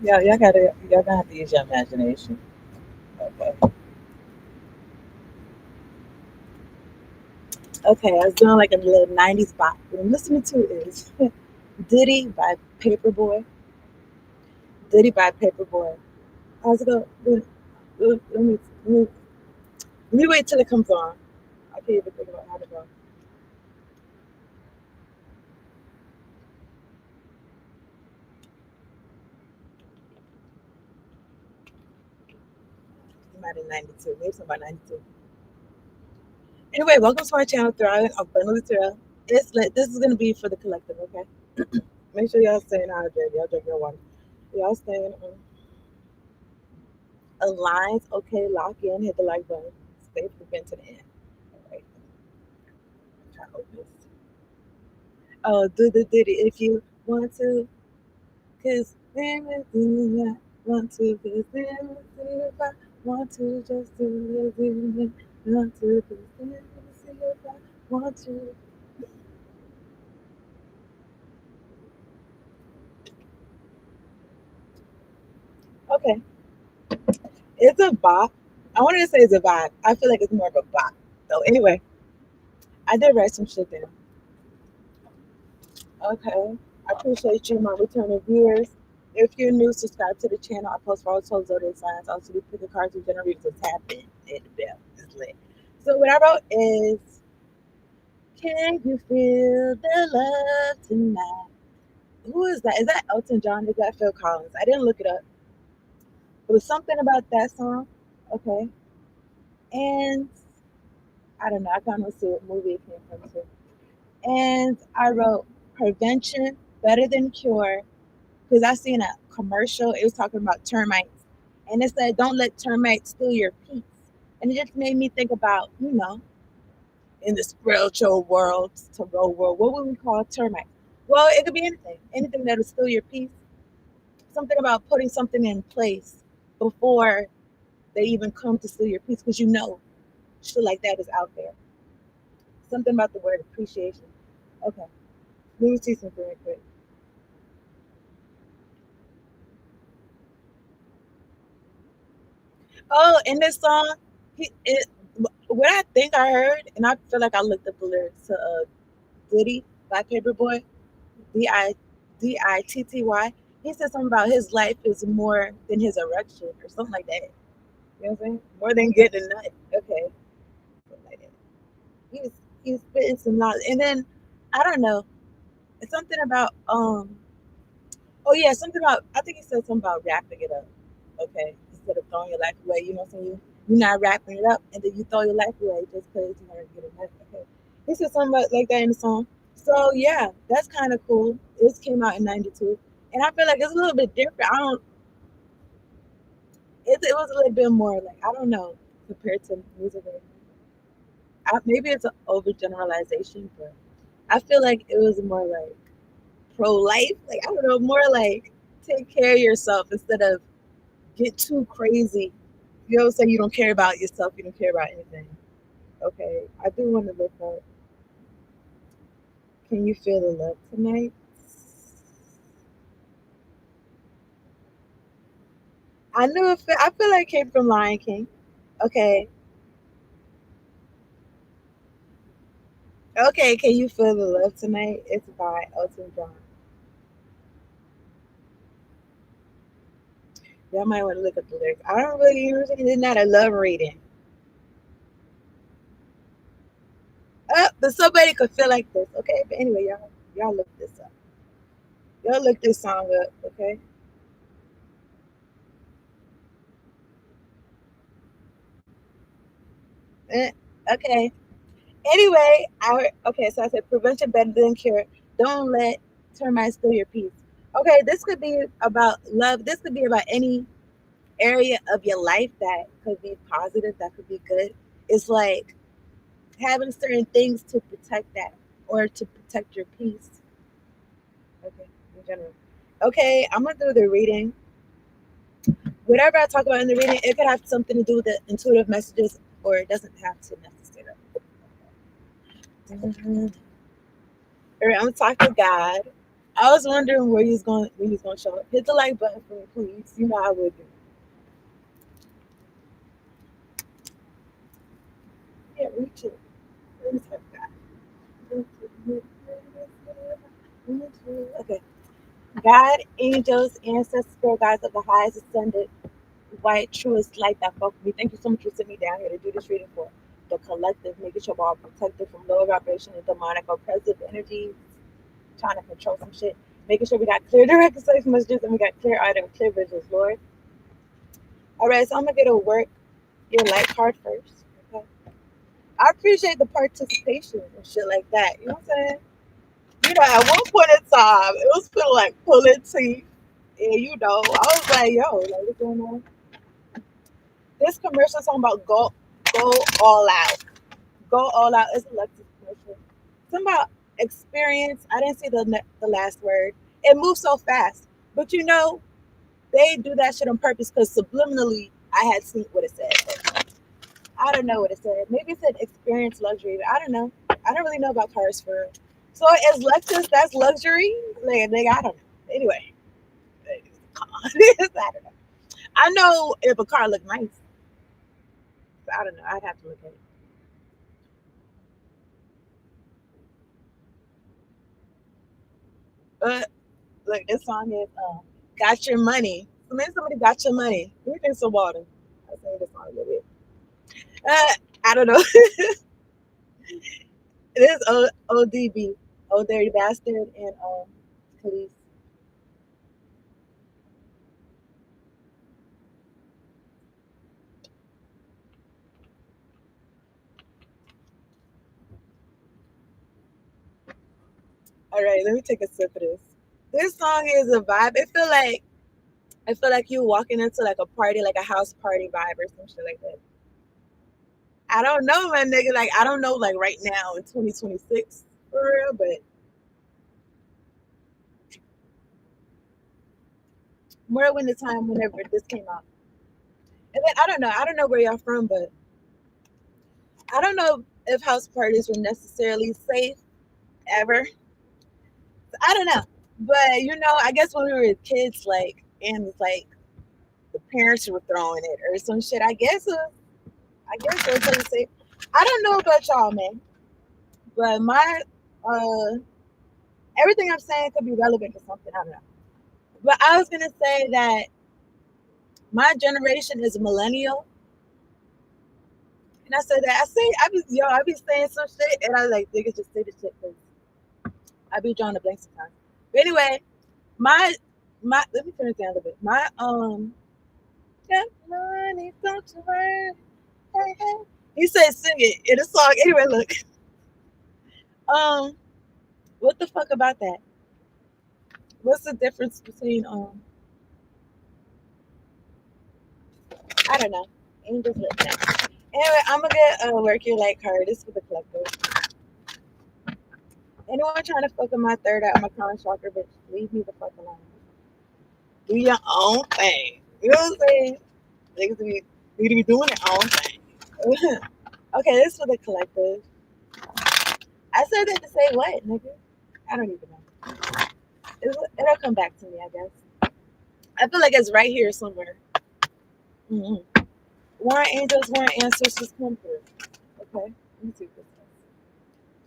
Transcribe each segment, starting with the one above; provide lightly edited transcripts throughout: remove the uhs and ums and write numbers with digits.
Yeah, y'all gonna have to use your imagination. Okay. Okay, I was doing like a little '90s pop. What I'm listening to is Diddy by Paperboy. Diddy by Paperboy. I was going. Let me wait till it comes on. I can't even think about how to go. It might have 92. Maybe something about 92. Anyway, welcome to our channel, Thriving Abundantly Terrell. This is gonna be for the collective, okay? Make sure y'all staying hydrated. Y'all drink your water. Y'all staying aligned. Okay, lock in. Hit the like button. Stay for the vent to the end. All right. Try to open this. Oh, do the Diddy if you want to, cause then do I want to, cause then if I want to, just do it. Want to, cause then if I want to. Okay, it's a bop. I wanted to say it's a vibe. I feel like it's more of a bop. So anyway, I did write some shit down. Okay. I appreciate you, my returning viewers. If you're new, subscribe to the channel. I post for all 12 zodiac signs. Also, we pick a card to generate to tap in. Hit the bell. It's lit. So what I wrote is, can you feel the love tonight? Who is that? Is that Elton John? Is that Phil Collins? I didn't look it up. It was something about that song. Okay. And I don't know. I can't see what movie it came from too. And I wrote prevention better than cure because I seen a commercial. It was talking about termites, and it said, "Don't let termites steal your peace." And it just made me think about, in the spiritual world, tarot world, what would we call termites? Well, it could be anything that will steal your peace. Something about putting something in place before they even come to steal your peace, because shit like that is out there. Something about the word appreciation. Okay, let me see something real quick. Oh, in this song, what I think I heard, and I feel like I looked up the lyrics to Diddy by Paperboy, Ditty. He said something about his life is more than his erection or something like that. You know what I'm saying? More than getting a nut. Okay, something like that. He was he was spitting some knowledge, and then I don't know. It's something about Oh yeah, something about I think he said something about wrapping it up. Okay, instead of throwing your life away, you know what I'm saying? You're not wrapping it up, and then you throw your life away just because you want to get a knife. Okay, he said something about, like that in the song. So yeah, that's kind of cool. This came out in '92, and I feel like it's a little bit different. I don't. It was a little bit more like I don't know compared to music. Maybe it's an overgeneralization, but I feel like it was more like pro life. Like I don't know, more like take care of yourself instead of get too crazy. You know what I'm saying? You don't care about yourself. You don't care about anything. Okay. I do want to look up. Can you feel the love tonight? I knew it. I feel like it came from Lion King. Okay. Okay. Can you feel the love tonight? It's by Elton John. Y'all might want to look up the lyrics. I don't really usually it's not a love reading. But somebody could feel like this. Okay. But anyway, y'all look this up. Y'all look this song up. Okay. Eh, okay. Anyway, okay, so I said prevention better than cure. Don't let termites steal your peace. Okay, this could be about love. This could be about any area of your life that could be positive, that could be good. It's like having certain things to protect that or to protect your peace. Okay, in general. Okay, I'm gonna do the reading. Whatever I talk about in the reading, it could have something to do with the intuitive messages, or it doesn't have to necessarily. All right, I'm talking to God. I was wondering where he's going when he's gonna show up. Hit the like button for me, please. You know I would do. Can't reach it. Where's that guy? Okay. God, angels, ancestors, spirit guides of the highest ascended, white, truest light that fuck with me. Thank you so much for sitting me down here to do this reading for the collective, making sure we're all protected from lower vibration and demonic oppressive energies, trying to control some shit. Making sure we got clear direct access messages and we got clear item, clear visuals, Lord. All right, so I'm gonna get a work your light card first. Okay. I appreciate the participation and shit like that. You know what I'm saying? You know, at one point in time, it was feeling like pulling teeth. And you know, I was like, yo, like what's going on? This commercial talking about go all out. Go all out. It's a Lexus commercial. Something about experience. I didn't see the last word. It moves so fast. But you know, they do that shit on purpose because subliminally I had seen what it said. I don't know what it said. Maybe it said experience luxury. But I don't know. I don't really know about cars for real. So is Lexus that's luxury? Like, nigga, I don't know. Anyway, I don't know. I know if a car look nice. I don't know. I'd have to look at it. But look, this song is "Got Your Money." So maybe somebody got your money. Let me drink some water. I say this song a little bit. I don't know. It is ODB, Old Dirty Bastard, and Khalees. All right, let me take a sip of this. This song is a vibe. I feel like you walking into like a party, like a house party vibe or some shit like that. I don't know, my nigga. Like I don't know, like right now in 2026 for real, but more when the time whenever this came out. And then I don't know where y'all from, but I don't know if house parties were necessarily safe ever. I don't know, but you know, I guess when we were kids, like and it's like the parents were throwing it or some shit. I guess it was pretty safe. I don't know about y'all, man, but my uh everything I'm saying could be relevant to something. I don't know. But I was gonna say that my generation is millennial, and I said that I be saying some shit, and I like niggas just say the shit because I be drawing the blanks sometimes. But anyway, my let me turn it down a little bit. My got money, don't you worry. Hey, hey. He said sing it in a song. Anyway, look. Um, what the fuck about that? What's the difference between I don't know. Angels with that. Anyway, I'm gonna get work your light card. This for the collective. Anyone trying to fuck with my third eye, my crown chakra, bitch, leave me the fuck alone. Do your own thing. You know what I'm saying? Niggas need to be doing their own thing. Okay, this for the collective. I said that to say what, nigga? I don't even know. It'll come back to me, I guess. I feel like it's right here somewhere. Mm-hmm. Warrant angels, warrant ancestors come through. Okay, let me see what this is.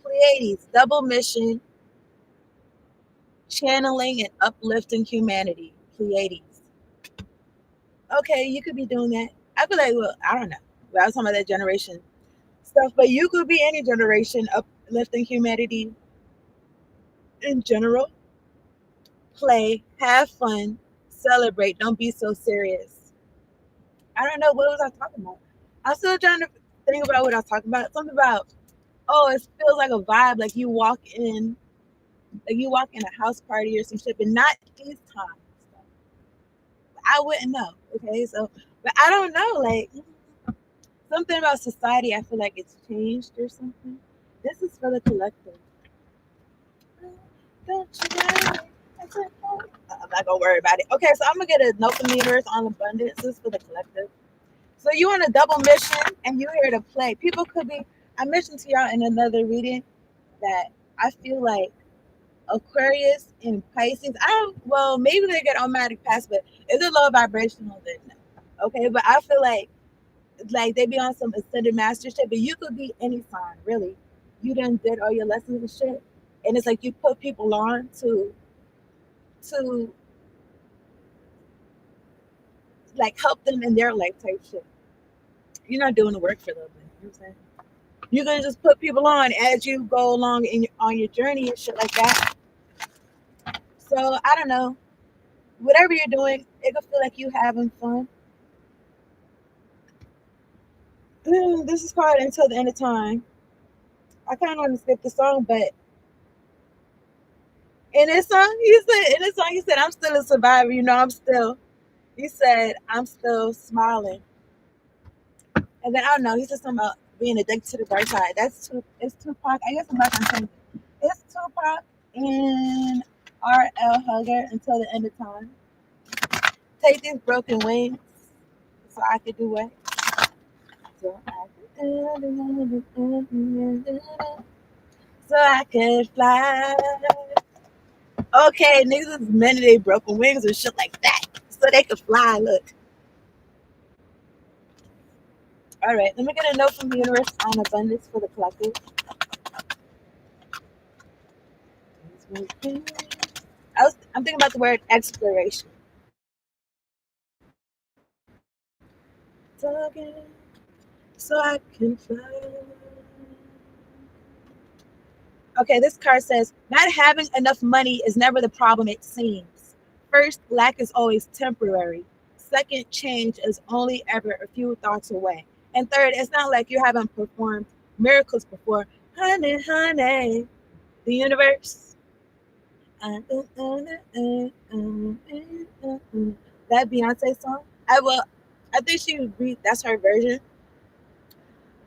Pleiades, double mission, channeling and uplifting humanity. Pleiades. Okay, you could be doing that. I feel like, well, I don't know. Well, I was talking about that generation stuff, but you could be any generation uplifting humanity in general. Play, have fun, celebrate. Don't be so serious. I don't know what was I talking about. I'm still trying to think about what I was talking about. Something about it feels like a vibe, like you walk in a house party or some shit, but not these times. I wouldn't know. Okay, so but I don't know, like something about society. I feel like it's changed or something. This is for the collective. Don't you worry. I'm not gonna worry about it. Okay, so I'm gonna get a note from the universe on abundance. This is for the collective. So you on a double mission and you here to play. People could be. I mentioned to y'all in another reading that I feel like Aquarius and Pisces. I don't. Well, maybe they get automatic pass, but it's a low vibrational then. No. Okay, but I feel like they be on some ascended master shit. But you could be any sign, really. You done did all your lessons and shit, and it's like you put people on to like help them in their life type shit. You're not doing the work for them. You know what I'm saying? You're gonna just put people on as you go along on your journey and shit like that. So I don't know. Whatever you're doing, it could feel like you having fun. This is called Until the End of Time. I kind of want to skip the song, but in this song, he said, I'm still a survivor. You know, he said, I'm still smiling. And then I don't know, he said something about being addicted to the dark side. It's Tupac. I guess I'm not going to change it. It's Tupac and R.L. Hugger Until the End of Time. Take these broken wings so I could do what? So I could fly. Okay, niggas is men they broken wings and shit like that. So they could fly, look. Alright, let me get a note from the universe on abundance for the collective. I'm thinking about the word exploration. So I can fly. Okay, this card says, not having enough money is never the problem it seems. First, lack is always temporary. Second, change is only ever a few thoughts away. And third, it's not like you haven't performed miracles before. Honey, honey, the universe. That Beyonce song. I think she would read, that's her version.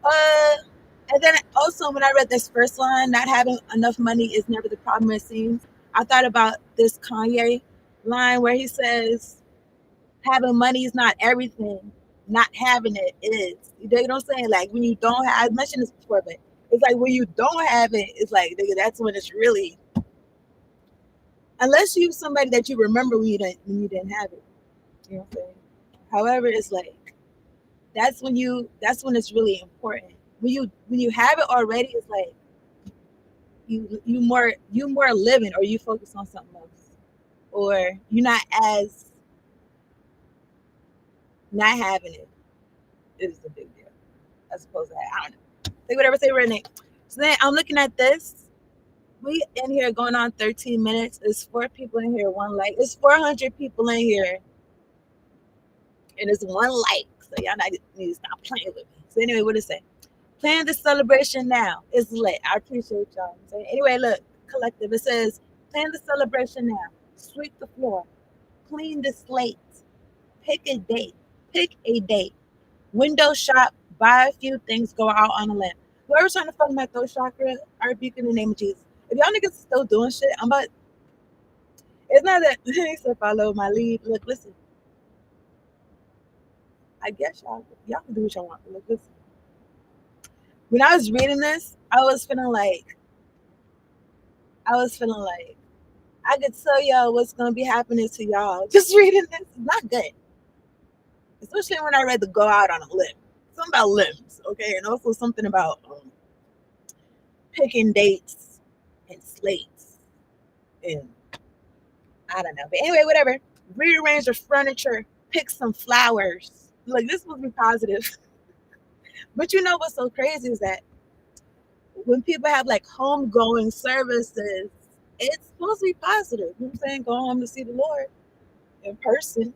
Uh, and then also when I read this first line, not having enough money is never the problem it seems. I thought about this Kanye line where he says, having money is not everything. Not having it is. You know what I'm saying? Like when you don't have, I mentioned this before, but it's like when you don't have it, it's like nigga, that's when it's really, unless you somebody that you remember when you didn't have it. You know what I'm saying? However, it's like that's when it's really important. When you have it already, it's like you more living, or you focus on something else, or you're not as not having it is a big deal as opposed to that. I don't know. Say whatever, say Renee. So then I'm looking at this. We in here going on 13 minutes. There's 4 people in here, one like. It's 400 people in here, and it's one like. So y'all not need to stop playing with me. So anyway, what it say? Plan the celebration now. It's lit. I appreciate y'all. So anyway, look, collective. It says, plan the celebration now. Sweep the floor. Clean the slate. Pick a date. Pick a date. Window shop. Buy a few things. Go out on a limb. Whoever's trying to fuck my throat chakra, I rebuke in the name of Jesus. If y'all niggas still doing shit, I'm about. It's not that he said follow my lead. Look, listen. I guess y'all can do what y'all want. Look, listen. When I was reading this, I was feeling like I could tell y'all what's gonna be happening to y'all. Just reading this is not good. Especially when I read the go out on a limb. Something about limbs, okay? And also something about picking dates and slates and I don't know. But anyway, whatever. Rearrange the furniture, pick some flowers. Like this will be positive. But you know what's so crazy is that when people have like homegoing services, it's supposed to be positive. You know what I'm saying? Go home to see the Lord in person.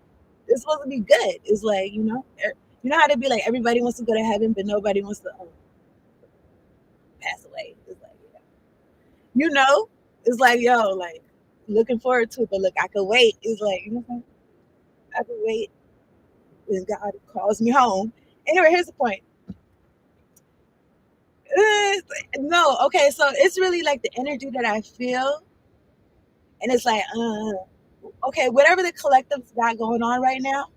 It's supposed to be good. It's like, you know how to be like everybody wants to go to heaven, but nobody wants to pass away. It's like, it's like, yo, like looking forward to it, but look, I could wait. It's like, you know what I'm saying? I could wait when God calls me home. Anyway, here's the point. No, okay, so it's really like the energy that I feel, and it's like, okay, whatever the collective's got going on right now,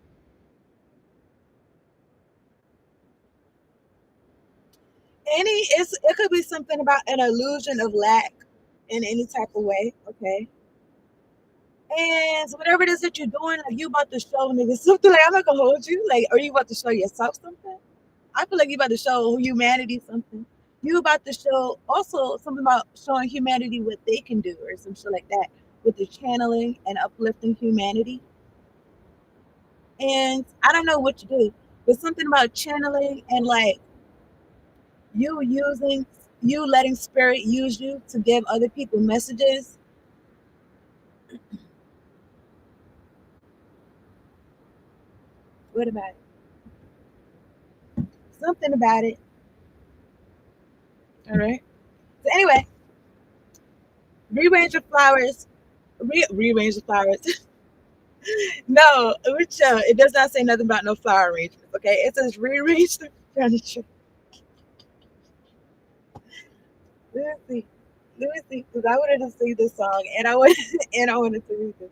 it could be something about an illusion of lack. in any type of way, okay? And whatever it is that you're doing, like you about to show niggas something, like I'm not gonna hold you, like, are you about to show yourself something? I feel like you about to show humanity something. You about to show also something about showing humanity what they can do or some shit like that with the channeling and uplifting humanity. And I don't know what to do, but something about channeling and like you using you letting spirit use you to give other people messages. What about it? Something about it. All right. So anyway, rearrange your flowers. Rearrange the flowers. No, which it does not say nothing about no flower arrangements. Okay, it says rearrange the furniture. Let me see. Let me see, because I wanted to sing this song and I wanted and I wanted to read this.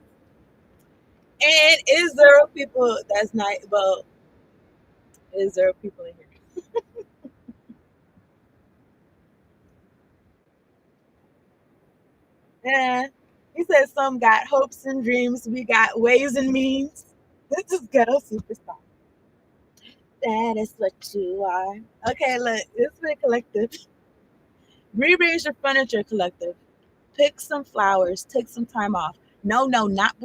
And is there people that's not? Well, is there people in here? Yeah. He said some got hopes and dreams. We got ways and means. This is ghetto superstar. That is what you are. Okay, look, it's been collective. Rearrange your furniture, collective. Pick some flowers. Take some time off. No, no, not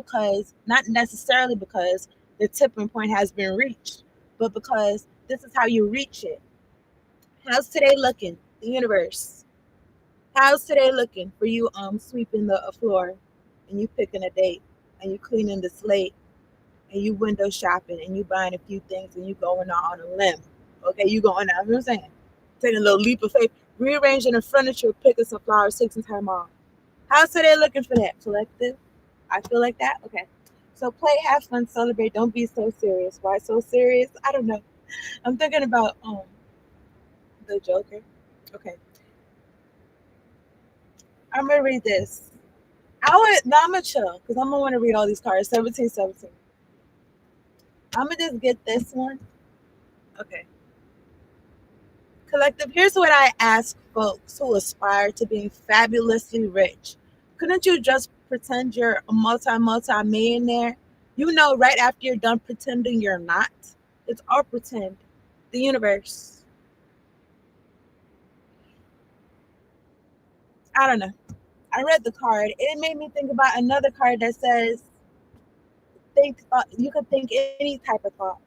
necessarily because the tipping point has been reached, but because this is how you reach it. How's today looking? The universe. How's today looking for you? Sweeping the floor, and you picking a date, and you cleaning the slate, and you window shopping, and you buying a few things, and you going out on a limb. Okay, you going out. You know what I'm saying? Taking a little leap of faith, rearranging the furniture, picking some flowers, taking some time off. How's today looking for that collective? I feel like that. Okay. So play, have fun, celebrate. Don't be so serious. Why so serious? I don't know. I'm thinking about the Joker. Okay, I'm gonna read this. I'm gonna chill because I'm gonna want to read all these cards. 17, 17. I'm gonna just get this one. Okay. Collective, here's what I ask folks who aspire to being fabulously rich. Couldn't you just pretend you're a multi millionaire? You know, right after you're done pretending you're not. It's all pretend. The universe. I don't know. I read the card. It made me think about another card that says think you could think any type of thoughts.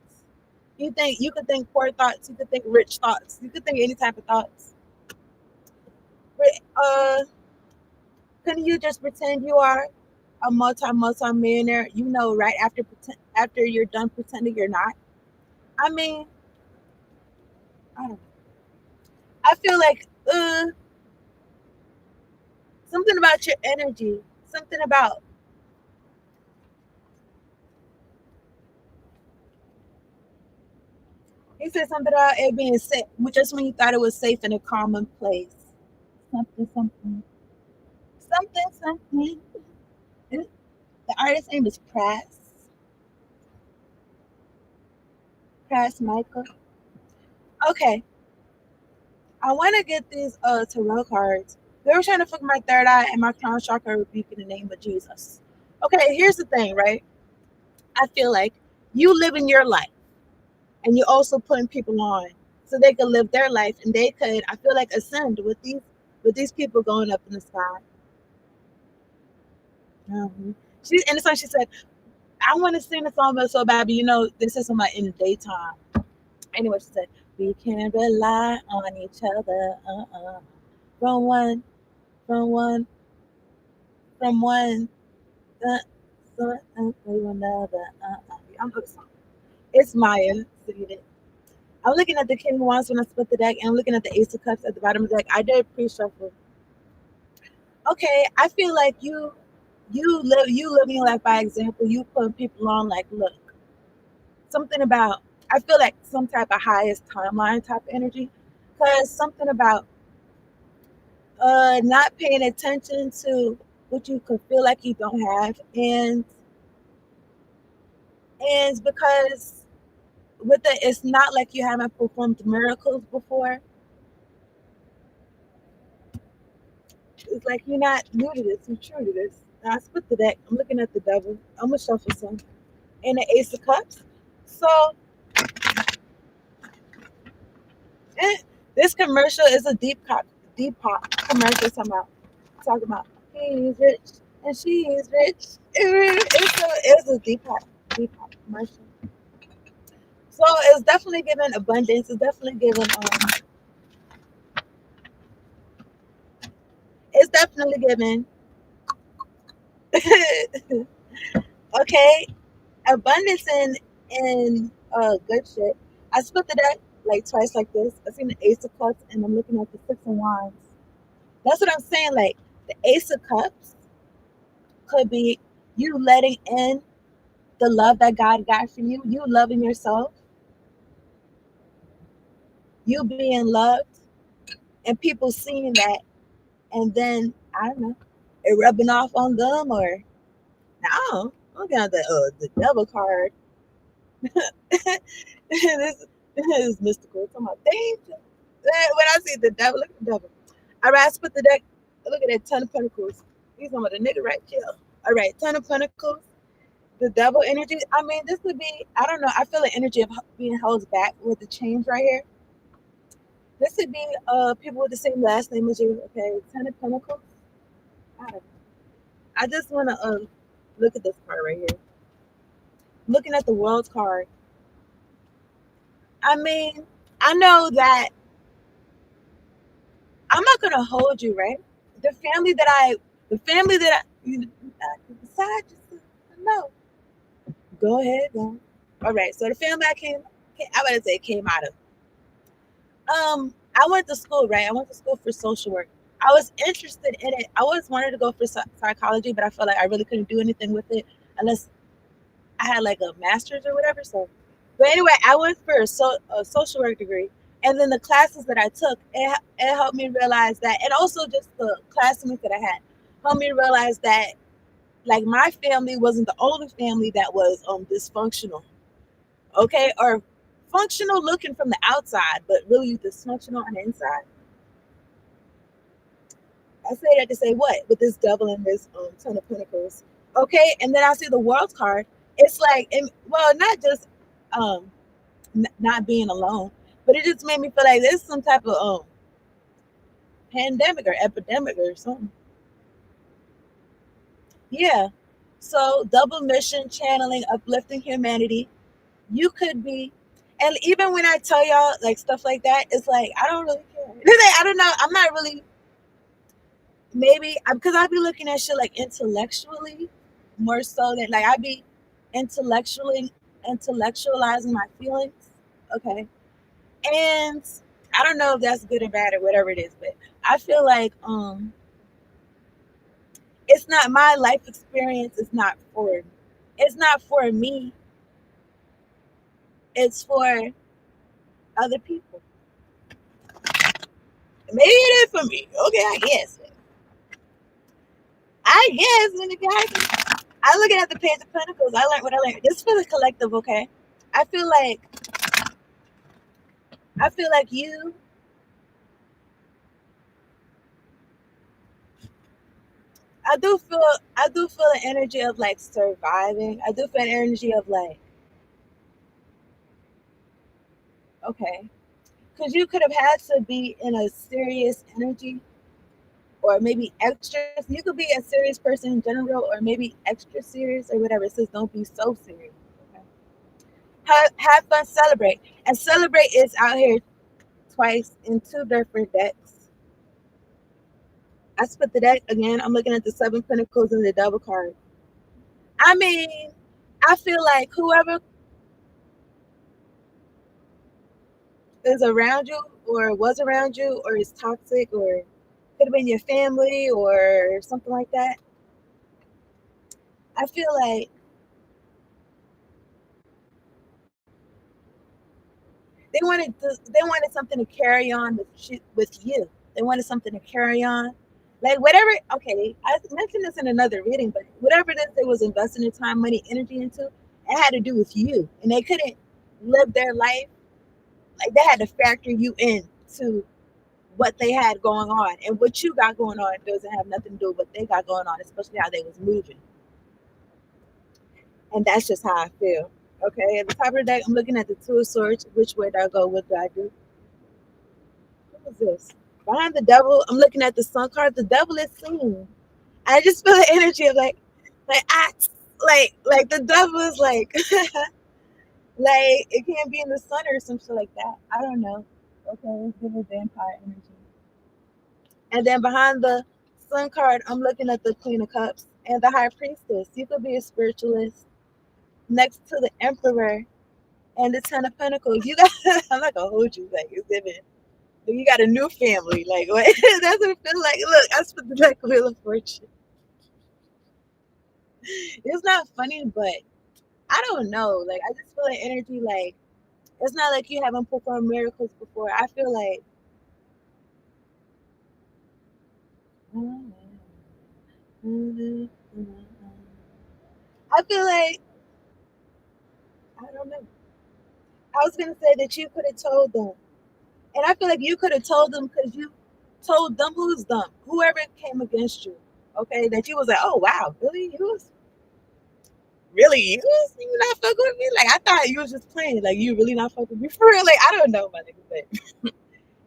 You could think poor thoughts, you could think rich thoughts, you could think any type of thoughts. Uh couldn't you just pretend you are a multi millionaire, you know, right after you're done pretending you're not? I mean, I don't know. I feel like something about your energy, something about he said something about it being safe, just when you thought it was safe in a common place. Something, something, something, something. The artist's name is Press Michael. Okay, I want to get these tarot cards. They were trying to fuck my third eye and my crown chakra rebuke in the name of Jesus. Okay, here's the thing, right? I feel like you living your life and you're also putting people on so they could live their life and they could, I feel like, ascend with these people going up in the sky. She in the song she said, I want to sing the song but so bad, but you know, this is somebody in the daytime. Anyway, she said, we can rely on each other. From one, from one, from one, uh, to another. I'm good song. It's Maya singing it. I'm looking at the King of Wands when I split the deck, and I'm looking at the Ace of Cups at the bottom of the deck. I did pre-shuffle. Okay, I feel like you living your life by example. You put people on like, look, something about. I feel like some type of highest timeline type of energy, because something about not paying attention to what you could feel like you don't have, and because with it, it's not like you haven't performed miracles before. It's like you're not new to this, you're true to this. Now I split the deck. I'm looking at the devil. I'm gonna shuffle some. And the Ace of Cups. So eh, this commercial is a deep pop commercial talking about he's rich and she is rich. It's a deep pop commercial. So it's definitely giving abundance. It's definitely giving okay, abundance and good shit. I split the deck like twice like this. I seen the Ace of Cups and I'm looking at the Six of Wands. That's what I'm saying. Like the Ace of Cups could be you letting in the love that God got for you, you loving yourself, you being loved, and people seeing that, and then I don't know, it rubbing off on them or no. I'm looking at the devil card. this is mystical. It's about danger. When I see the devil, look at the devil. All right, I split the deck. Look at that 10 of pentacles. He's talking about the nigga right here. All right, 10 of pentacles. The devil energy. I mean, this would be, I don't know. I feel the energy of being held back with the change right here. This would be people with the same last name as you. Okay, 10 of pentacles. I don't know. I just want to look at this card right here. Looking at the world card. I mean, I know that I'm not gonna hold you, right? The family that you decide just no. Go ahead, go. All right. So the family I would say came out of. I went to school, right? I went to school for social work. I was interested in it. I always wanted to go for psychology, but I felt like I really couldn't do anything with it unless I had like a master's or whatever. So, but anyway, I went for a social work degree, and then the classes that I took, it helped me realize that, and also just the classmates that I had helped me realize that like my family wasn't the only family that was dysfunctional, okay, or functional looking from the outside, but really dysfunctional on the inside. I say that to say what with this devil and this 10 of pentacles, okay, and then I see the world card. It's like, well, not just um not being alone, but it just made me feel like there's some type of pandemic or epidemic or something. Yeah. So double mission, channeling, uplifting humanity. You could be, and even when I tell y'all like stuff like that, it's like I don't really care. I don't know. I'm not really. Maybe because I'd be looking at shit like intellectually more so than like I'd be intellectualizing my feelings. Okay, and I don't know if that's good or bad or whatever it is, but I feel like it's not my life experience. It's not for me. It's for other people. Maybe it is for me. Okay, I guess. I guess when the guy, I look at the Page of Pentacles. I learned what I learned. This is for the collective, okay? I feel like I feel like you. I do feel the energy of like surviving. I do feel the energy of like okay, because you could have had to be in a serious energy or maybe extra. You could be a serious person in general, or maybe extra serious or whatever. It says don't be so serious. Okay? Have fun, celebrate, and celebrate is out here twice in two different decks. I split the deck again. I'm looking at the Seven Pentacles and the Devil card. I mean, I feel like whoever is around you or was around you or is toxic or could have been your family or something like that. I feel like they wanted something to carry on with you. They wanted something to carry on. Like whatever, okay, I mentioned this in another reading, but whatever it is they was investing their time, money, energy into, it had to do with you. And they couldn't live their life like they had to factor you in to what they had going on, and what you got going on doesn't have nothing to do with what they got going on, especially how they was moving. And that's just how I feel. Okay, at the top of the deck, I'm looking at the Two of Swords. Which way do I go? What do I do? What is this? Behind the Devil, I'm looking at the Sun card. The Devil is seen. I just feel the energy of like I, like the Devil is like, like it can't be in the sun or some shit like that. I don't know. Okay, let's give it vampire energy. And then behind the Sun card, I'm looking at the Queen of Cups and the High Priestess. You could be a spiritualist next to the Emperor and the Ten of Pentacles. You got, I'm not gonna hold you like it's living. You got a new family. Like, what? That's what it feels like. Look, I spent the like Wheel of Fortune. It's not funny, but I don't know. Like, I just feel like energy, like, it's not like you haven't performed miracles before. I feel like, I feel like, I don't know. I was gonna say that you could have told them, and I feel like you could have told them because you told them who's dumb, whoever came against you. Okay, that you was like, oh wow, really, you not fucking with me? Like I thought you was just playing. Like you really not fucking with me for real? Like I don't know, my nigga, but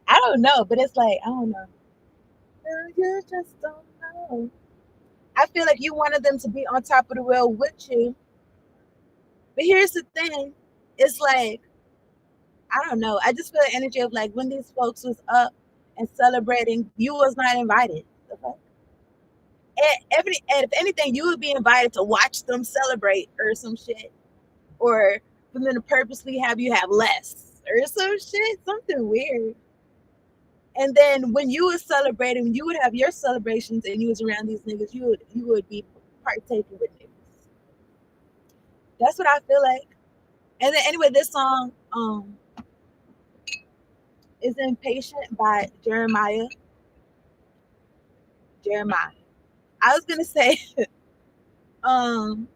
I don't know. But it's like I don't know. You just don't know. I feel like you wanted them to be on top of the world with you. But here's the thing. It's like, I don't know. I just feel the energy of like when these folks was up and celebrating, you was not invited. Okay? And if anything, you would be invited to watch them celebrate or some shit. Or for them to purposely have you have less or some shit. Something weird. And then when you was celebrating, you would have your celebrations and you was around these niggas, you would be partaking with niggas. That's what I feel like. And then anyway, this song is Impatient by Jeremiah. Jeremiah. I was gonna say, um,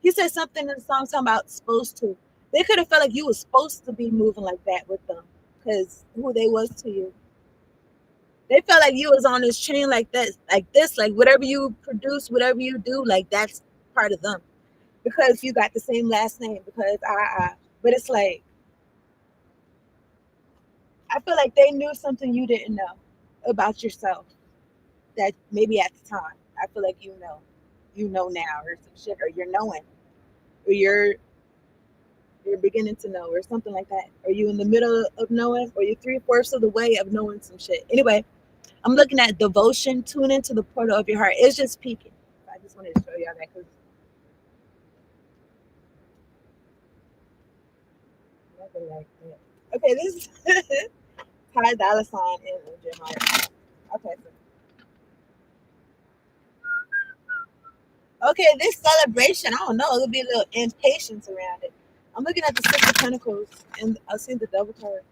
he said something in the song talking about supposed to. They could have felt like you was supposed to be moving like that with them, because who they was to you. They felt like you was on this chain like this, like whatever you produce, whatever you do, like that's part of them. Because you got the same last name, because but it's like I feel like they knew something you didn't know about yourself that maybe at the time. I feel like you know now or some shit, or you're knowing, or you're beginning to know, or something like that. Are you in the middle of knowing, or you're 3/4 of the way of knowing some shit? Anyway, I'm looking at devotion. Tune into the portal of your heart. It's just peeking. I just wanted to show y'all that because nothing like that. Okay, this is Ty Dolla Sign and Jeremiah. Okay, okay, this celebration, I don't know, it'll be a little impatience around it. I'm looking at the Six of Pentacles and I see the double card.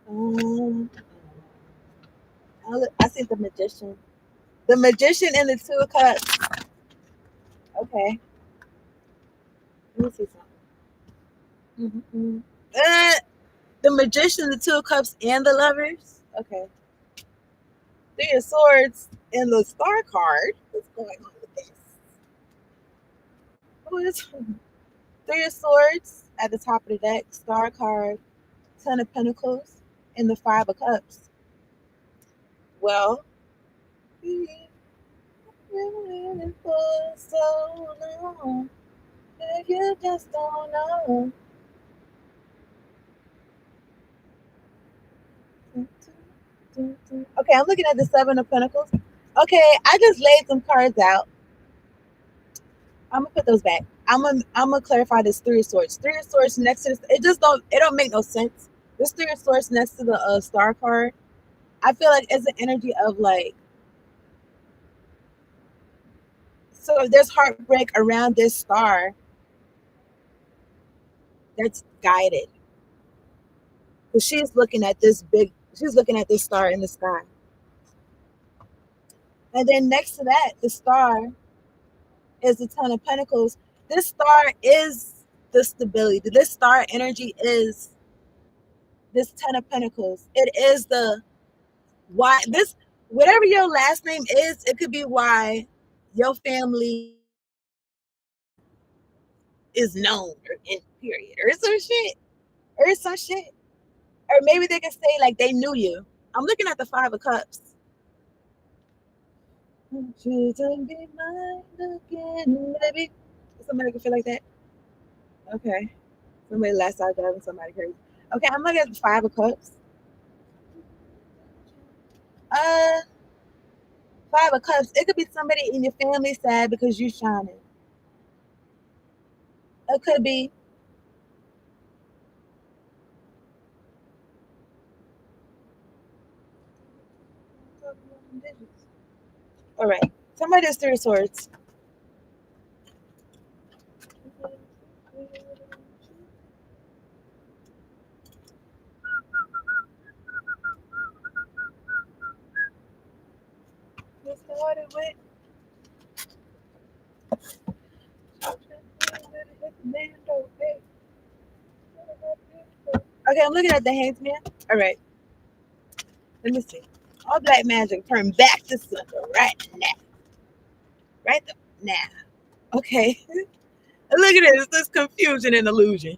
Um, I see the Magician. The Magician and the Two of Cups. Okay, let me see something. Mm-hmm. The Magician, the Two of Cups, and the Lovers. Okay. Three of Swords and the Star card. What's going on with this? What is Three of Swords at the top of the deck, Star card, Ten of Pentacles, and the Five of Cups. Well, you've been waiting for so long, if you just don't know. Okay, I'm looking at the Seven of Pentacles. Okay, I just laid some cards out. I'm gonna put those back. I'm gonna clarify this Three of Swords. Three of Swords next to this. It don't make no sense. This Three of Swords next to the Star card. I feel like it's an energy of like, so if there's heartbreak around this star, that's guided. Because she's looking at this star in the sky. And then next to that, the star is the Ten of Pentacles. This star is the stability. This star energy is this Ten of Pentacles. It is the why this whatever your last name is, it could be why your family is known or in period or some shit. Or some shit. Or maybe they can say like they knew you. I'm looking at the Five of Cups. Shouldn't be mine again, baby. Somebody can feel like that. Okay. Somebody last out driving somebody crazy. Okay, I'm looking at the Five of Cups. Uh, Five of Cups. It could be somebody in your family sad because you shining. It could be all right. Somebody does Three of Swords. Let's start it with. Okay, I'm looking at the Hands Man. All right. Let me see. All black magic turn back to silver right now. Right now. Okay. Look at this. This confusion and illusion.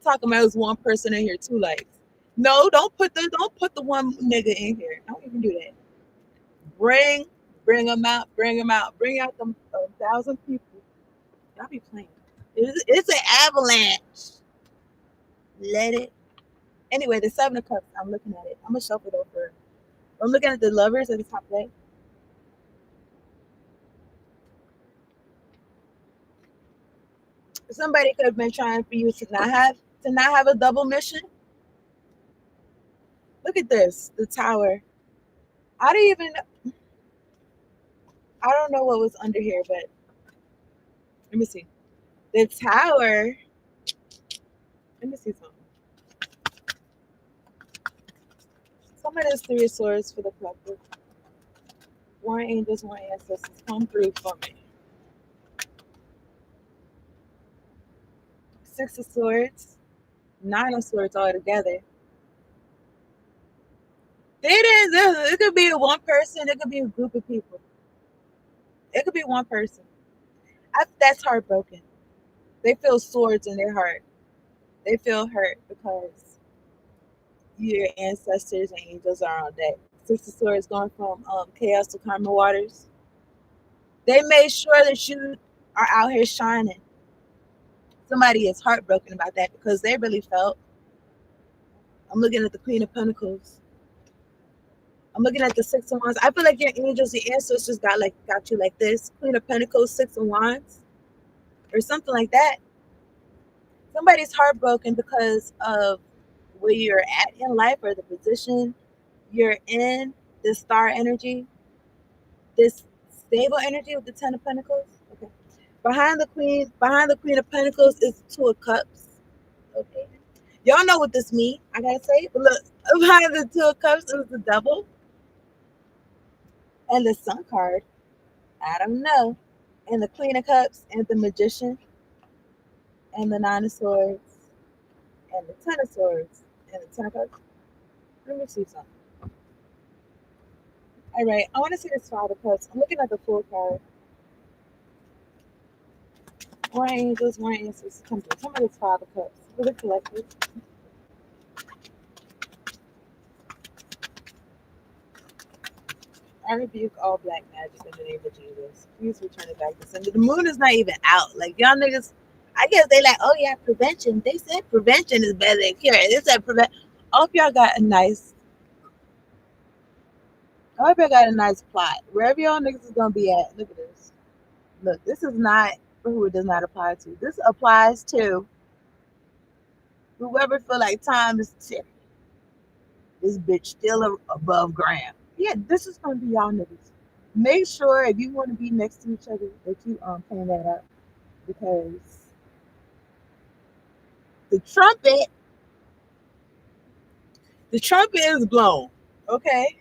Talking about there's one person in here, two lights. No, don't put the one nigga in here. Don't even do that. Bring them out, bring them out, bring out them 1,000 people. Y'all be playing. It's an avalanche. Let it. Anyway, the Seven of Cups. I'm looking at it. I'm gonna shuffle it over. I'm looking at the lovers at the top right. Somebody could have been trying for you to not have a double mission. Look at this, the Tower. I don't even. I don't know what was under here, but let me see. The Tower. Let me see something. Some of this Three of Swords for the collective. Warring angels, warring ancestors, come through for me. Six of Swords, Nine of Swords all together. It could be one person. It could be a group of people. It could be one person. That's heartbroken. They feel swords in their heart. They feel hurt because your ancestors and angels are on deck. Six of Swords going from chaos to karma waters. They made sure that you are out here shining. Somebody is heartbroken about that because they really felt. I'm looking at the Queen of Pentacles. I'm looking at the Six of Wands. I feel like your angels, your ancestors got you like this. Queen of Pentacles, Six of Wands, or something like that. Somebody's heartbroken because of where you're at in life or the position you're in, this star energy, this stable energy with the Ten of Pentacles. Okay. Behind the Queen of Pentacles is the Two of Cups. Okay. Y'all know what this means. I gotta say it. But look, behind the Two of Cups is the Devil and the Sun card. I don't know. And the Queen of Cups and the Magician and the Nine of Swords and the Ten of Swords and the Ten of Cups. Let me see something. All right, I want to see this Five of Cups. I'm looking at the full card. More angels, more answers. Come through. Some of this Five of Cups. For the collective. I rebuke all black magic in the name of Jesus. Please return it back to sender. The moon is not even out. Like y'all niggas, I guess they like, oh yeah, prevention. They said prevention is better than cure. They said prevent. I hope y'all got a nice. I hope y'all got a nice plot. Wherever y'all niggas is gonna be at. Look at this. Look, this is not for who it does not apply to. This applies to whoever feel like time is ticking. This bitch still above ground. Yeah, this is gonna be y'all niggas. Make sure if you want to be next to each other that you plan that out because the trumpet, the trumpet is blown. Okay,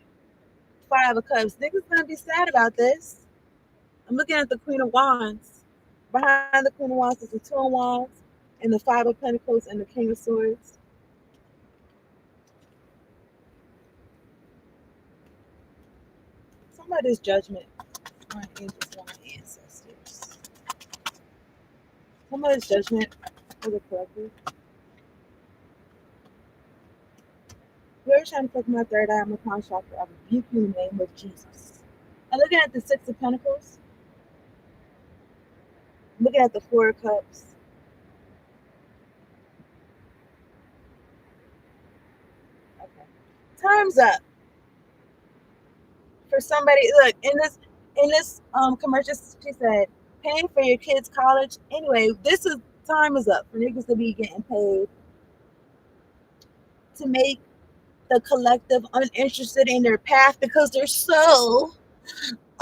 Five of Cups. Niggas gonna be sad about this. I'm looking at the Queen of Wands. Behind the Queen of Wands is the Two of Wands and the Five of Pentacles and the King of Swords. Somebody's judgment. My angels, my ancestors. Somebody's judgment for the collective. Whoever's trying to fuck my third eye, I'm a contractor. I rebuke you in the name of Jesus. I'm looking at the Six of Pentacles. I'm looking at the Four of Cups. Okay. Time's up. For somebody, look, in this commercial, she said, paying for your kids' college. Anyway, time is up for niggas to be getting paid to make the collective uninterested in their path because they're so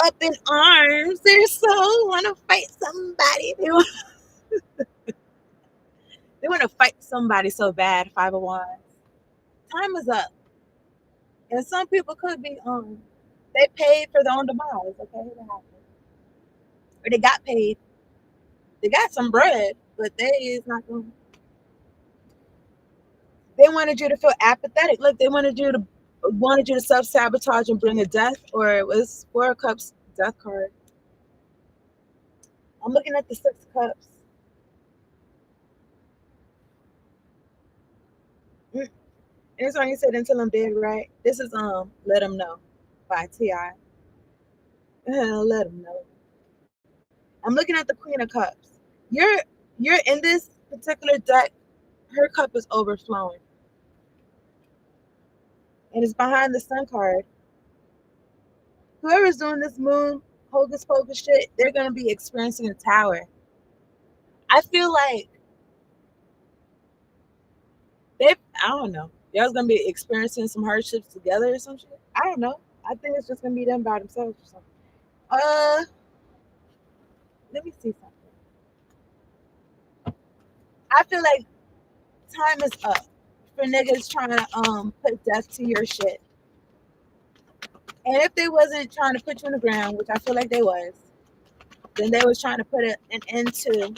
up in arms. They're so want to fight somebody. They want to fight somebody so bad. Five of Wands. Time is up, and some people could be they paid for their own demise. Okay, that happened, or they got paid. They got some bread, but they is not going. They wanted you to feel apathetic. Look, they wanted you to self sabotage and bring a death, or it was Four of Cups death card. I'm looking at the Six of Cups. And it's why you said until I'm dead, right? This is Let Them Know by T.I. Let them know. I'm looking at the Queen of Cups. You're in this particular deck, her cup is overflowing. And it's behind the Sun card. Whoever's doing this moon hocus pocus shit, they're gonna be experiencing a tower. I feel like I don't know. Y'all's gonna be experiencing some hardships together or some shit. I don't know. I think it's just gonna be them by themselves or something. Let me see something. I feel like time is up for niggas trying to put death to your shit. And if they wasn't trying to put you on the ground, which I feel like they was, then they was trying to put an end to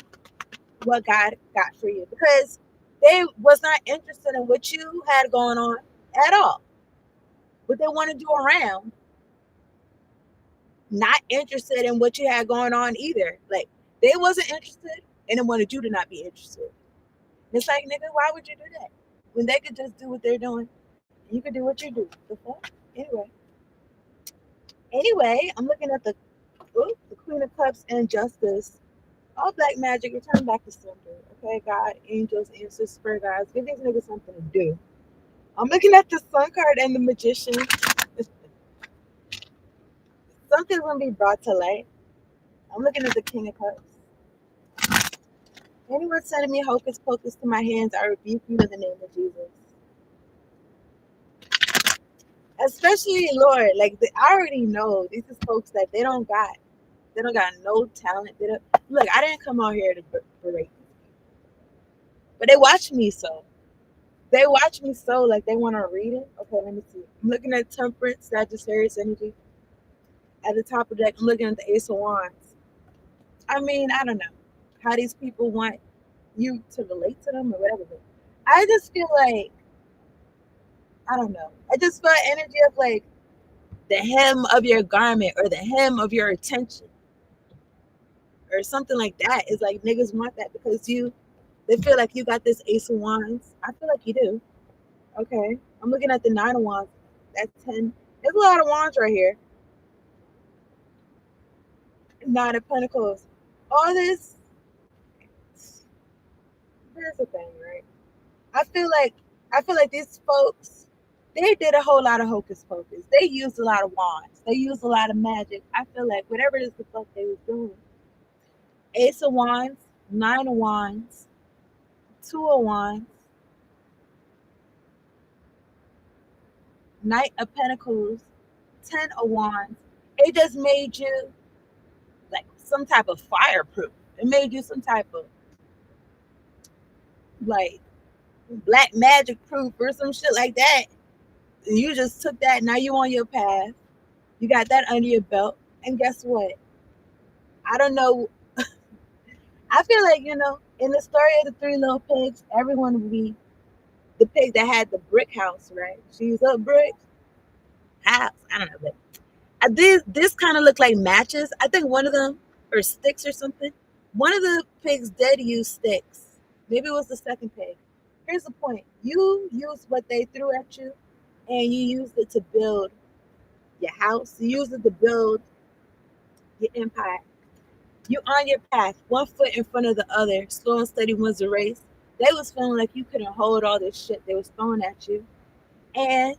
what God got for you. Because they was not interested in what you had going on at all. What they want to do around. Not interested in what you had going on either. Like, they wasn't interested and they wanted you to not be interested. And it's like, nigga, why would you do that? When they could just do what they're doing. You could do what you do. The fuck? Anyway, I'm looking at the Queen of Cups and Justice. All black magic, return back to sender. Okay, God, angels, ancestors, spirit guides. Give these niggas something to do. I'm looking at the Sun card and the Magician. Something's gonna be brought to light. I'm looking at the King of Cups. Anyone sending me hocus pocus to my hands, I rebuke you in the name of Jesus. Especially Lord, like I already know these is folks that they don't got no talent. Look, I didn't come out here to berate these people, but they watch me so. They watch me so like they want to read it. Okay, let me see. I'm looking at Temperance, Sagittarius energy. At the top of the deck, I'm looking at the Ace of Wands. I mean, I don't know how these people want you to relate to them or whatever. But I just feel like, I don't know. I just feel energy of like the hem of your garment or the hem of your attention or something like that. Is like niggas want that because they feel like you got this Ace of Wands. I feel like you do. Okay. I'm looking at the Nine of Wands. That's 10. There's a lot of wands right here. Nine of Pentacles. All this. Here's the thing, right? I feel like these folks, they did a whole lot of hocus pocus. They used a lot of wands. They used a lot of magic. I feel like whatever it is the fuck they was doing. Ace of Wands, Nine of Wands, Two of Wands, Knight of Pentacles, 10 of Wands. It just made you like some type of fireproof. It made you some type of like black magic proof or some shit like that. And you just took that. Now you on your path. You got that under your belt. And guess what? I don't know. I feel like, In the story of the three little pigs, everyone would be the pig that had the brick house, right? She's a brick house. I don't know, but this kind of looked like matches. I think one of them, or sticks or something. One of the pigs did use sticks. Maybe it was the second pig. Here's the point: you used what they threw at you, and you used it to build your house. You used it to build your empire. You on your path, one foot in front of the other, slow and steady wins the race. They was feeling like you couldn't hold all this shit they was throwing at you, and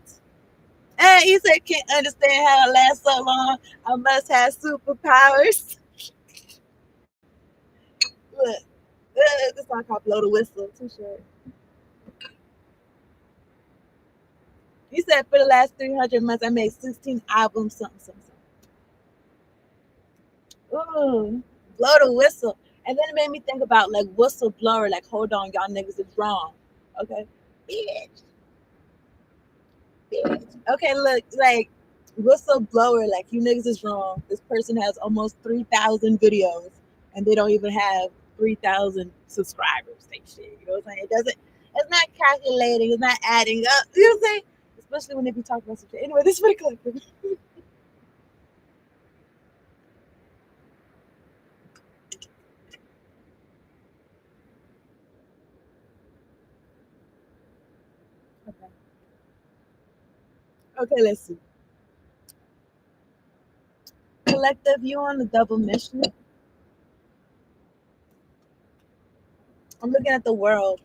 you said can't understand how it lasts so long. I must have superpowers. Look, this song called "Blow the Whistle." Too short. You said for the last 300 months I made 16 albums, something, something, something. Ooh, blow the whistle. And then it made me think about like whistleblower, like hold on, y'all niggas is wrong. Okay. Bitch. Bitch. Okay, look, like whistleblower, like you niggas is wrong. This person has almost 3,000 videos and they don't even have 3,000 subscribers. Like shit. You know what I'm saying? It doesn't, it's not calculating, it's not adding up. You know what I'm saying? Especially when they be talking about some shit. Anyway, this is pretty collective. Okay. Okay, let's see. Collective, you on the double mission. I'm looking at the world.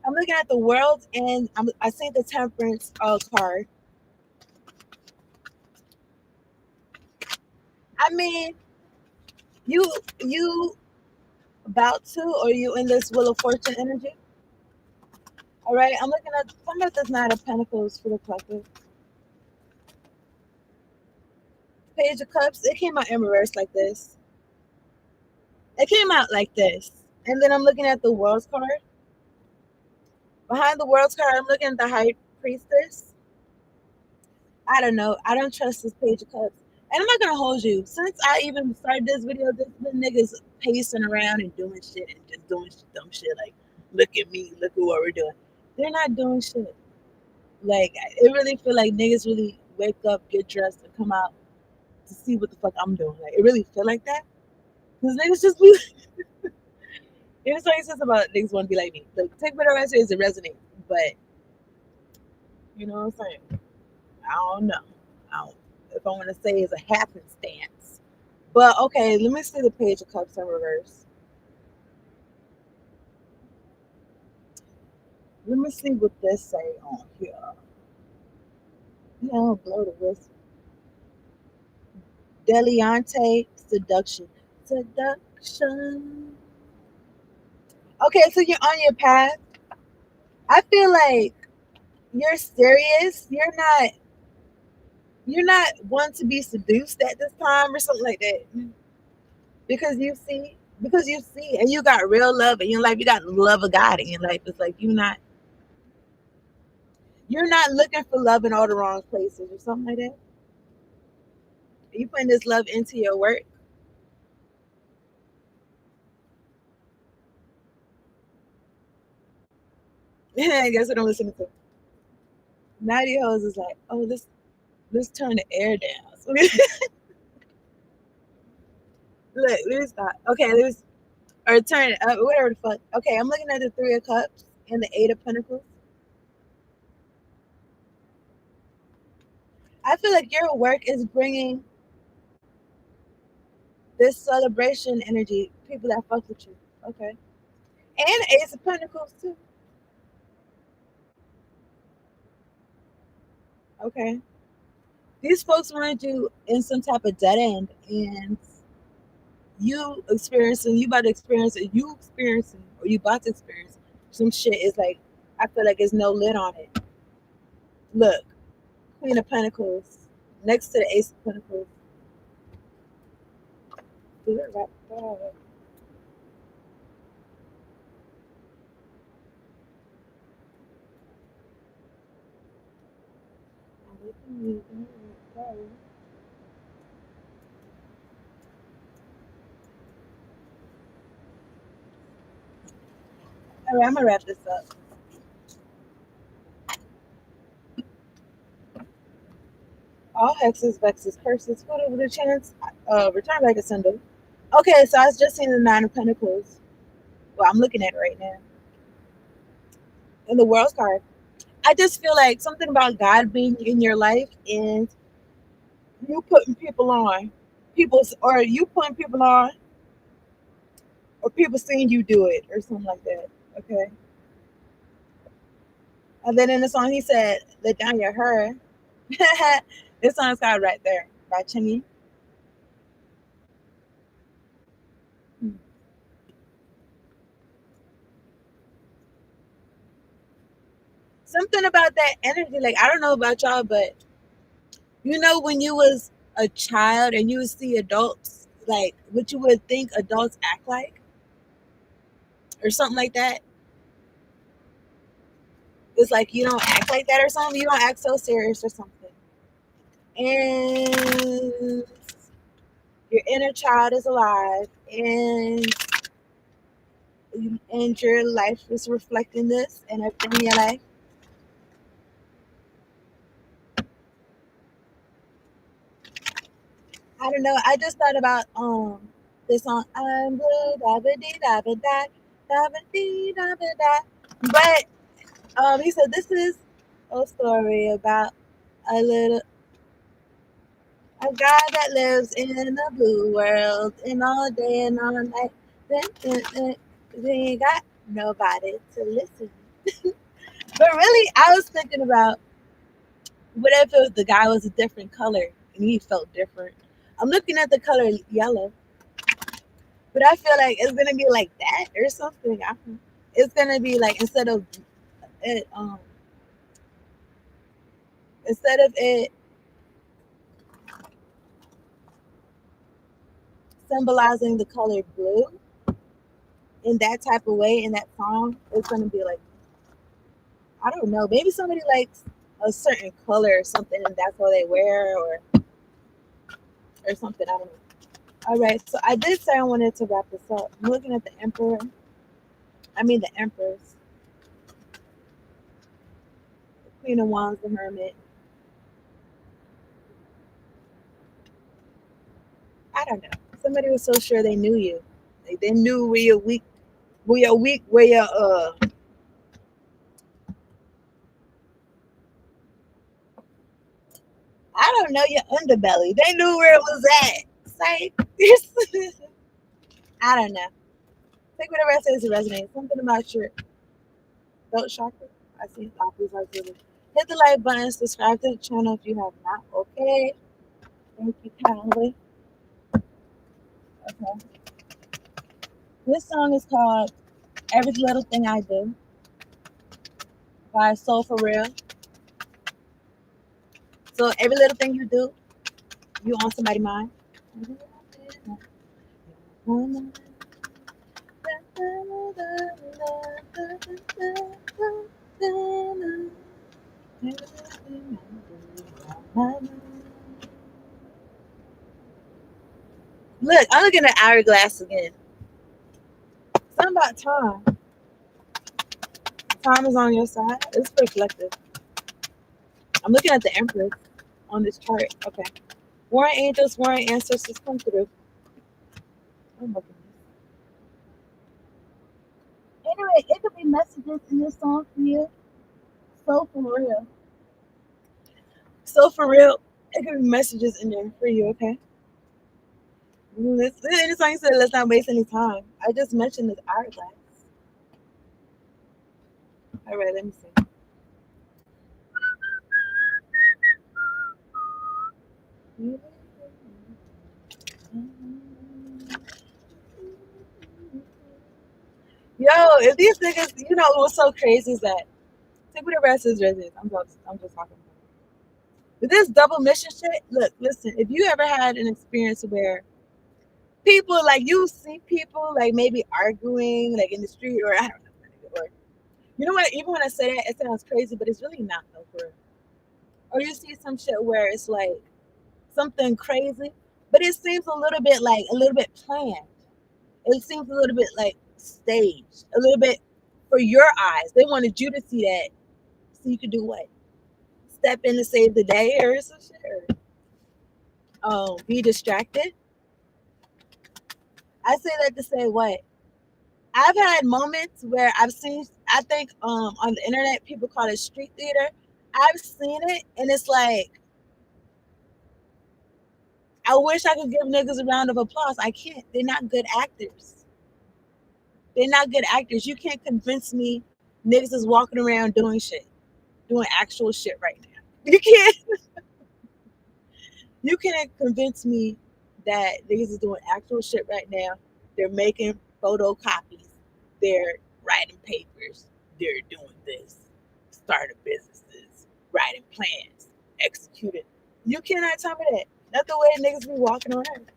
I'm looking at the world, and I see the temperance card. I mean, you you about to, or you in this Wheel of Fortune energy? All right, I'm looking at some of this Knight of Pentacles for the collective. Page of Cups. It came out in reverse like this. It came out like this, and then I'm looking at the World's card. Behind the World's card, I'm looking at the High Priestess. I don't know. I don't trust this Page of Cups. And I'm not gonna hold you. Since I even started this video, this the niggas pacing around and doing shit and just doing dumb shit. Like, look at me, look at what we're doing. They're not doing shit. Like, it really feel like niggas really wake up, get dressed, and come out to see what the fuck I'm doing. Like, it really feel like that. Because niggas just be. It's like it says about niggas want to be like me. Like, take whatever I say as it resonates. But you know what I'm saying? I don't know. I don't, if I want to say it's a happenstance. But okay, let me see the Page of Cups in reverse. Let me see what this say on here. Yeah, blow the whistle. Deliante seduction. Seduction. Okay, so you're on your path. I feel like you're serious. You're not one to be seduced at this time or something like that. Because you see and you got real love in your life, you got the love of God in your life. It's like you're not looking for love in all the wrong places or something like that. You putting this love into your work. Guess what I'm listening to? Naughty Hoes is like, oh, let's turn the air down. Look, let me stop. Okay, or turn it up, whatever the fuck. Okay, I'm looking at the Three of Cups and the Eight of Pentacles. I feel like your work is bringing this celebration energy, people that fuck with you. Okay. And Ace of Pentacles too. Okay. These folks wanted you in some type of dead end, and you about to experience it, you experiencing, or you about to experience some shit. Is like, I feel like there's no lid on it. Look, Queen of Pentacles next to the Ace of Pentacles. Do it right there. All right, I'm gonna wrap this up. All hexes, vexes, curses, whatever the chance, return back a sender. Okay, so I was just seeing the Nine of Pentacles. Well, I'm looking at it right now. In the World's card. I just feel like something about God being in your life and you putting people on. People's or you putting people on or people seeing you do it or something like that. Okay. And then in the song he said, let down your hair. This song's called Right There by Chinny. Something about that energy, like I don't know about y'all, but you know when you was a child and you would see adults like what you would think adults act like or something like that. It's like you don't act like that or something. You don't act so serious or something. And your inner child is alive, and your life is reflecting this and everything in your life. I don't know. I just thought about this song. I'm blue, da ba dee da ba da, da ba dee da ba da. But he said this is a story about a little a guy that lives in a blue world, and all day and all night, they ain't got nobody to listen. But really, I was thinking about what if it was, the guy was a different color and he felt different. I'm looking at the color yellow, but I feel like it's gonna be like that or something. It's gonna be like it, um, instead of it symbolizing the color blue in that type of way in that song, it's gonna be like I don't know. Maybe somebody likes a certain color or something, and that's what they wear, or something. I don't know. All right. So I did say I wanted to wrap this up. I'm looking at the Emperor. I mean the Empress, the Queen of Wands, the Hermit. I don't know. Somebody was so sure they knew you. Like they knew where your I don't know your underbelly. They knew where it was at. Sike. I don't know. Take whatever I say is resonates. Something about your throat chakra. I see copies are good. Hit the like button, subscribe to the channel if you have not. Okay. Thank you kindly. Okay. This song is called Every Little Thing I Do by Soul for Real. So every little thing you do, you on somebody's mind. Look, I'm looking at hourglass again. Something about time. Time is on your side. It's reflective. I'm looking at the Empress on this chart. Okay. Warring angels, warring ancestors come through. I'm looking. Anyway, it could be messages in this song for you. So for real. So for real, it could be messages in there for you, okay? This song said let's not waste any time. I just mentioned this hourglass. All right, let me see. Yo, if these niggas, you know what's so crazy is that take what the rest is residence. I'm just talking. But this double mission shit, look, listen, if you ever had an experience where people like you see people like maybe arguing like in the street or I don't know, or you know what, even when I say that, it sounds crazy, but it's really not though for real. Or you see some shit where it's like something crazy, but it seems a little bit planned. It seems a little bit like staged, a little bit for your eyes. They wanted you to see that so you could do what? Step in to save the day or some shit. Or, be distracted. I say that to say what? I've had moments where I've seen. I think on the internet people call it street theater. I've seen it, and it's like I wish I could give niggas a round of applause. I can't. They're not good actors. They're not good actors. You can't convince me niggas is walking around doing shit, doing actual shit right now. You can't. You can't convince me that niggas is doing actual shit right now. They're making photocopies. They're writing papers. They're doing this. Starting businesses. Writing plans. Executing. You cannot tell me that. That's the way niggas be walking around.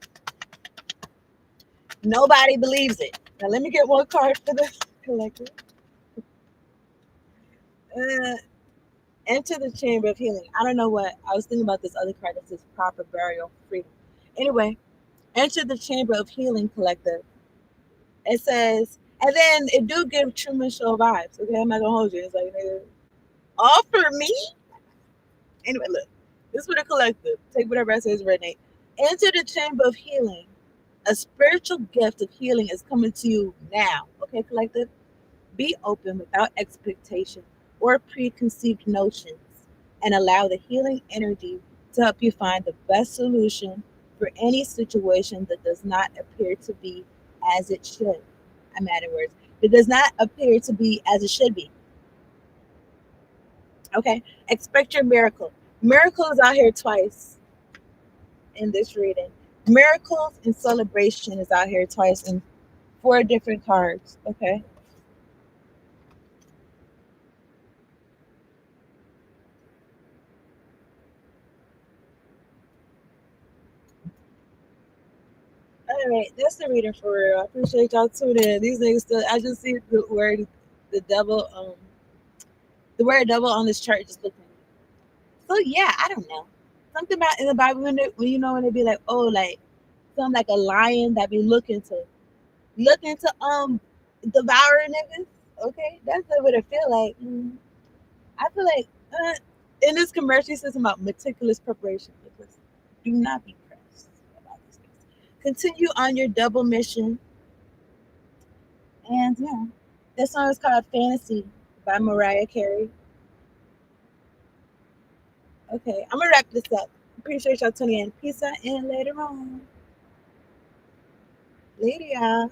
Nobody believes it. Now let me get one card for the collector. Uh, enter the chamber of healing. I don't know what I was thinking about this other card that says proper burial freedom. Anyway, enter the chamber of healing collective. It says, and then it do give Truman Show vibes. Okay, I'm not gonna hold you. It's like, nigga, all for me. Anyway, look, this is what a collective. Take whatever I say is resonate. Enter the chamber of healing. A spiritual gift of healing is coming to you now. Okay, collective. Be open without expectation or preconceived notions and allow the healing energy to help you find the best solution for any situation that does not appear to be as it should. I'm adding words. It does not appear to be as it should be. Okay? Expect your miracle. Miracle is out here twice in this reading. Miracles and celebration is out here twice in four different cards. Okay? All right, that's the reading for real. I appreciate y'all tuning in. These niggas still. I just see the word, the devil. The word devil on this chart just looking. So yeah, I don't know. Something about in the Bible when you know when they be like, oh, like something like a lion that be looking to devour niggas. Okay, that's what it feel like. I feel like in this commercial system about meticulous preparation. Because do not be pressed about these things. Continue on your double mission. And yeah, this song is called Fantasy by Mariah Carey. Okay, I'm gonna wrap this up. Appreciate y'all tuning in. Peace out and later on. Later, y'all.